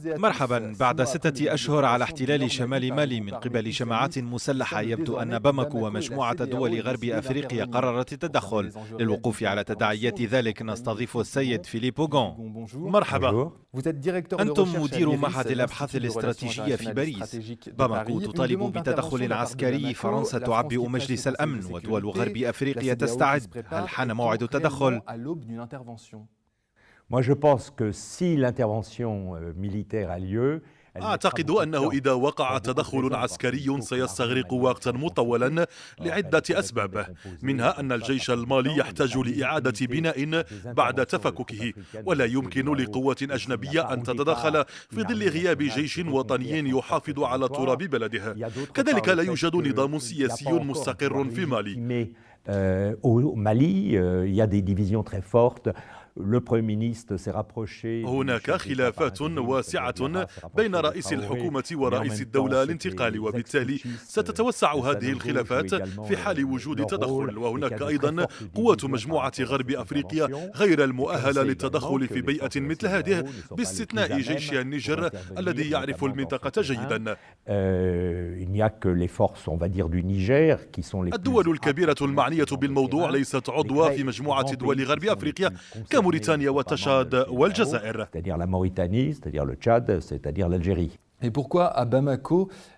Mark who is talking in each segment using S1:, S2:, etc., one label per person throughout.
S1: مرحبا. بعد 6 أشهر على احتلال شمال مالي من قبل جماعات مسلحة، يبدو أن باماكو ومجموعة دول غرب أفريقيا قررت التدخل. للوقوف على تداعيات ذلك نستضيف السيد فيليب بوغون. مرحبا. أنتم مدير معهد الأبحاث الاستراتيجية في باريس. باماكو تطالب بتدخل عسكري، فرنسا تعبئ مجلس الأمن، ودول غرب أفريقيا تستعد. هل حان موعد التدخل؟
S2: Moi, je pense que si l'intervention militaire a lieu,
S3: أعتقد أنه إذا وقع تدخل عسكري سيستغرق وقتا مطولا لعدة أسباب، منها أن الجيش المالي يحتاج لإعادة بناء بعد تفككه، ولا يمكن لقوة أجنبية أن تتدخل في ظل غياب جيش وطني يحافظ على تراب بلده. كذلك لا يوجد نظام سياسي مستقر في مالي.
S2: Au Mali, il y a des divisions très fortes.
S3: هناك خلافات واسعة بين رئيس الحكومة ورئيس الدولة الانتقالي، وبالتالي ستتوسع هذه الخلافات في حال وجود تدخل. وهناك أيضا قوة مجموعة غرب أفريقيا غير المؤهلة للتدخل في بيئة مثل هذه، باستثناء جيش النيجر الذي يعرف المنطقة جيدا. الدول الكبيرة المعنية بالموضوع ليست عضوة في مجموعة دول غرب أفريقيا كموريتانيا وتشاد والجزائر.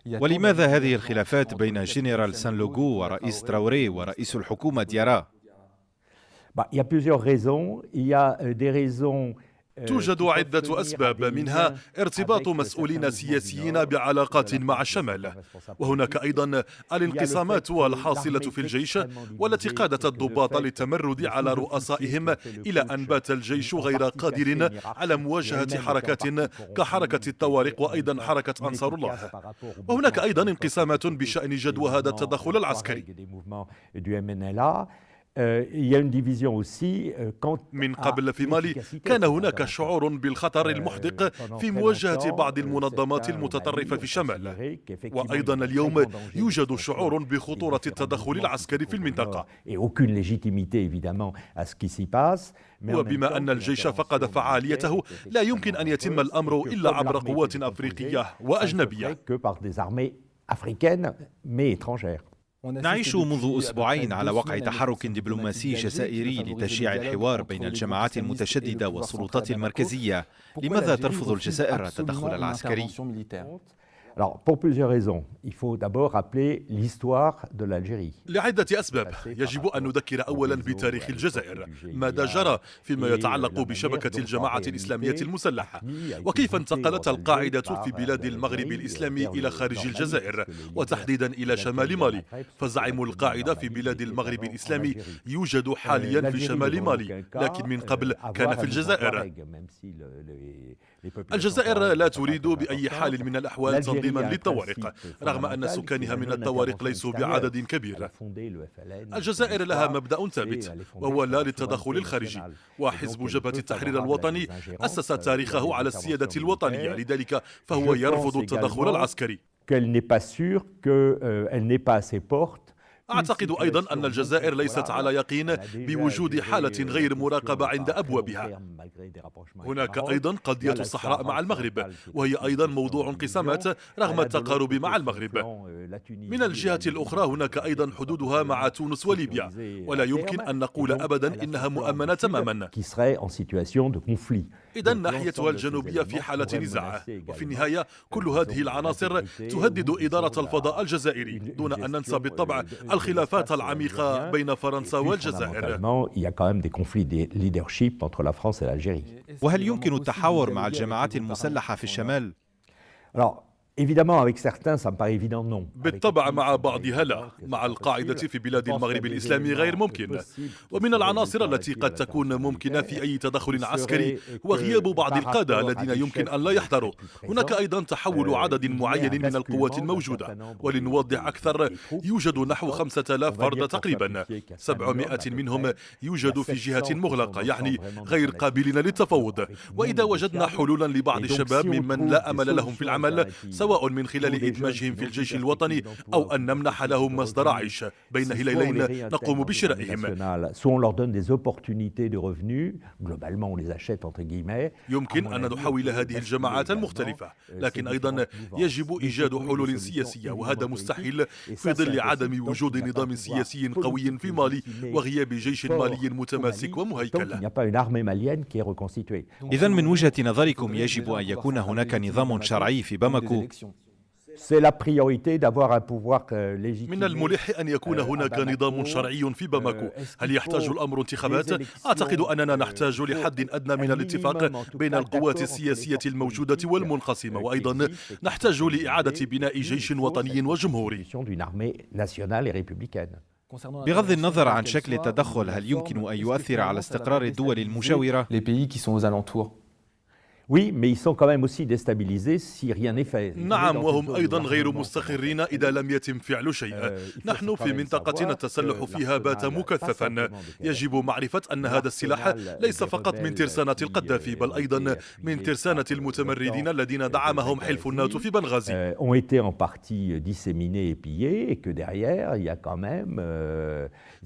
S1: ولماذا هذه الخلافات بين جنرال سان لوغو ورئيس تراوري ورئيس الحكومة ديارا؟
S3: توجد عدة أسباب، منها ارتباط مسؤولين سياسيين بعلاقات مع الشمال، وهناك أيضا الانقسامات الحاصلة في الجيش والتي قادت الضباط للتمرد على رؤسائهم، إلى أن بات الجيش غير قادر على مواجهة حركات كحركة الطوارق وأيضا حركة أنصار الله. وهناك أيضا انقسامات بشأن جدوى هذا التدخل العسكري. من قبل في مالي كان هناك شعور بالخطر المحدق في مواجهة بعض المنظمات المتطرفة في الشمال، وأيضا اليوم يوجد شعور بخطورة التدخل العسكري في المنطقة. وبما أن الجيش فقد فعاليته، لا يمكن أن يتم الأمر إلا عبر قوات أفريقية وأجنبية.
S1: نعيش منذ أسبوعين على وقع تحرك دبلوماسي جزائري لتشجيع الحوار بين الجماعات المتشددة والسلطات المركزية. لماذا ترفض الجزائر التدخل العسكري؟
S3: لعدة أسباب. يجب أن نذكر أولا بتاريخ الجزائر، ماذا جرى فيما يتعلق بشبكة الجماعة الإسلامية المسلحة، وكيف انتقلت القاعدة في بلاد المغرب الإسلامي إلى خارج الجزائر وتحديدا إلى شمال مالي. فزعم القاعدة في بلاد المغرب الإسلامي يوجد حاليا في شمال مالي، لكن من قبل كان في الجزائر. الجزائر لا تريد بأي حال من الأحوال تنظيما للطوارق، رغم أن سكانها من الطوارق ليسوا بعدد كبير. الجزائر لها مبدأ ثابت، وهو لا للتدخل الخارجي، وحزب جبهة التحرير الوطني أسس تاريخه على السيادة الوطنية، لذلك فهو يرفض التدخل العسكري. أعتقد أيضا أن الجزائر ليست على يقين بوجود حالة غير مراقبة عند أبوابها. هناك أيضا قضية الصحراء مع المغرب، وهي أيضا موضوع انقسامات رغم التقارب مع المغرب. من الجهة الأخرى هناك أيضا حدودها مع تونس وليبيا، ولا يمكن أن نقول أبدا إنها مؤمنة تماما. إذا ناحيتها الجنوبية في حالة نزاع، وفي النهاية كل هذه العناصر تهدد إدارة الفضاء الجزائري، دون أن ننسى بالطبع الخلافات العميقة بين فرنسا والجزائر.
S1: وهل يمكن التحاور مع الجماعات المسلحة في الشمال؟
S3: بالطبع مع بعضها لا. مع القاعدة في بلاد المغرب الإسلامي غير ممكن. ومن العناصر التي قد تكون ممكنة في أي تدخل عسكري هو غياب بعض القادة الذين يمكن أن لا يحضروا. هناك أيضا تحول عدد معين من القوات الموجودة، ولنوضح أكثر يوجد نحو 5000 فرد تقريبا، 700 منهم يوجد في جهة مغلقة، يعني غير قابلين للتفاوض. وإذا وجدنا حلولا لبعض الشباب ممن لا أمل لهم في العمل، سواء سواء من خلال إدماجهم في الجيش الوطني أو أن نمنح لهم مصدر عيش بين هلالين نقوم بشرائهم. يمكن أن نحول هذه الجماعات المختلفة، لكن أيضا يجب إيجاد حلول سياسية، وهذا مستحيل في ظل عدم وجود نظام سياسي قوي في مالي وغياب جيش مالي متماسك ومهيكل.
S1: إذا من وجهة نظركم يجب أن يكون هناك نظام شرعي في باماكو.
S3: من الملح أن يكون هناك نظام شرعي في باماكو. هل يحتاج الأمر انتخابات؟ أعتقد أننا نحتاج لحد أدنى من الاتفاق بين القوات السياسية الموجودة والمنقسمة، وأيضا نحتاج لإعادة بناء جيش وطني وجمهوري.
S1: بغض النظر عن شكل التدخل، هل يمكن أن يؤثر على استقرار الدول المجاورة؟
S3: نعم، وهم أيضا غير مستقرين إذا لم يتم فعل شيء. نحن في منطقة التسلح فيها بات مكثفا. يجب معرفة أن هذا السلاح ليس فقط من ترسانة القذافي، بل أيضا من ترسانة المتمردين الذين دعمهم حلف الناتو في بنغازي.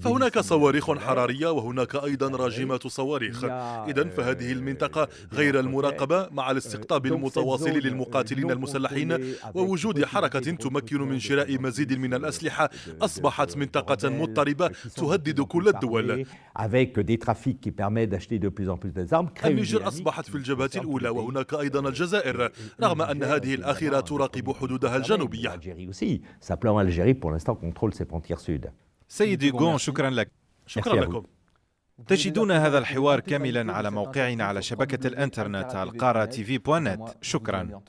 S3: فهناك صواريخ حرارية وهناك أيضا راجمات صواريخ. إذن فهذه المنطقة غير المراقبة مع الاستقطاب المتواصل للمقاتلين المسلحين ووجود حركة تمكن من شراء مزيد من الأسلحة، أصبحت منطقة مضطربة تهدد كل الدول. النيجر أصبحت في الجبهة الأولى، وهناك أيضا الجزائر، رغم أن هذه الأخيرة تراقب حدودها الجنوبية.
S1: سيدي غون، شكرا لك.
S3: شكرا لكم.
S1: تجدون هذا الحوار كاملا على موقعنا على شبكة الإنترنت القارة TV.net. شكرا.